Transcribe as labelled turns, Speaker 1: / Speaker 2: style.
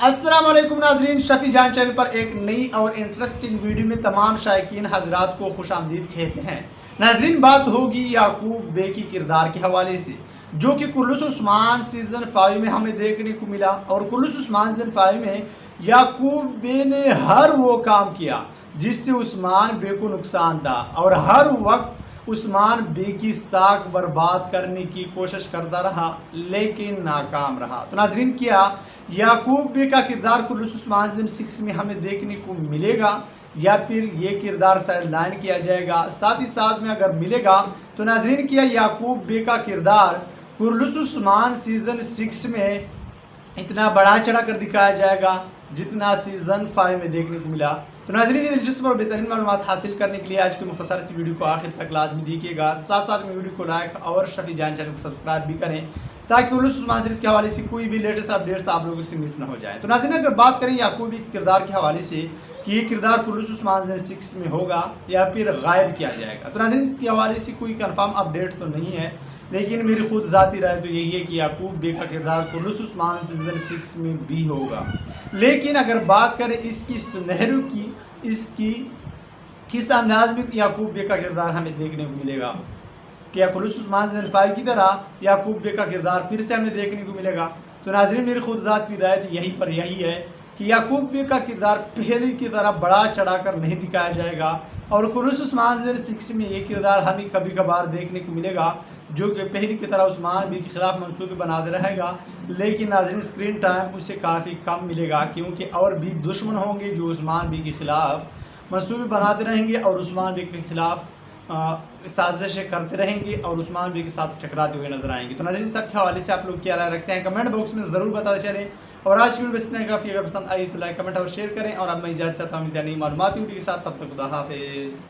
Speaker 1: अस्सलाम वालेकुम नाजरीन, शफी जान चैनल पर एक नई और इंटरेस्टिंग वीडियो में तमाम शायकीन हजरात को खुश आमदीद कहते हैं। नाजरीन, बात होगी याकूब बे की किरदार के हवाले से, जो कि कुल्लुस उस्मान सीजन 5 में हमें देखने को मिला। और कुल्लुस उस्मान सीजन 5 में याकूब बे ने हर वो काम किया जिससे उस्मान बे को नुकसान था और हर वक्त उस्मान बे की साख बर्बाद करने की कोशिश करता रहा, लेकिन नाकाम रहा। तो नाजरीन, क्या याकूब बे का किरदार कुल्लुस उस्मान सीजन 6 में हमें देखने को मिलेगा या फिर ये किरदार साइड लाइन किया जाएगा? साथ ही साथ में अगर मिलेगा तो नाजरीन, क्या याकूब बे का किरदार कुल्लुस उस्मान सीजन 6 में इतना बढ़ा चढ़ा कर दिखाया जाएगा जितना सीजन 5 में देखने को मिला? तो नाज़रीन, दिलचस्प और बेहतरीन मालूमात हासिल करने के लिए आज की मुख्तसर सी वीडियो को आखिर तक लाजमी देखिएगा। साथ साथ में वीडियो को लाइक और शफी जान चैनल को सब्सक्राइब भी करें ताकि कुल्लुस उस्मान सीरीज के हवाले से कोई भी लेटेस्ट अपडेट्स आप लोगों से मिस ना हो जाए। तो नाज़रीन, अगर बात करें याकूब के किरदार के हवाले से कि ये किरदार कुल्लुस उस्मान सीजन 6 में होगा या फिर गायब किया जाएगा, तो नाज़रीन इसके हवाले से कोई कंफर्म अपडेट तो नहीं है, लेकिन मेरी खुद ज़ाती राय तो यही है कि याकूब बे का किरदार कुल्लुस उस्मान सीजन 6 में भी होगा। लेकिन अगर बात करें इसकी सुनहरों की, इसकी किस अंदाज में याकूब बे का किरदार हमें देखने को मिलेगा, क्या कुल्लुस उस्मान सीजन 5 की तरह याकूब बे का किरदार फिर से हमें देखने को मिलेगा? तो नाज़रीन, मेरी खुद ज़ाती राय तो यहीं पर यही है कि याकूब बे का किरदार पहले की तरह बढ़ा चढ़ाकर नहीं दिखाया जाएगा और कुल्लुस उस्मान सीजन 6 में ये किरदार हमें कभी कभार देखने को मिलेगा जो कि पहले की तरह उस्मान बे के खिलाफ मंसूबे बनाते रहेगा। लेकिन नाज़रीन, स्क्रीन टाइम उसे काफ़ी कम मिलेगा क्योंकि और भी दुश्मन होंगे जो उस्मान बे के खिलाफ मंसूबे बनाते रहेंगे और उस्मान बे के खिलाफ साजिशें करते रहेंगे और उस्मान बे के साथ टकराते हुए नजर आएंगे। तो नाज़रीन, सब के हवाले से आप लोग क्या राय रखते हैं कमेंट बॉक्स में ज़रूर बताते चलें। और आज की वीडियो इतना काफ़ी, अगर पसंद आई तो लाइक कमेंट और शेयर करें। और अब मैं इजाज़त चाहता हूँ नई मालूमाती वीडियो के साथ, तब तक खुदा हाफिज़।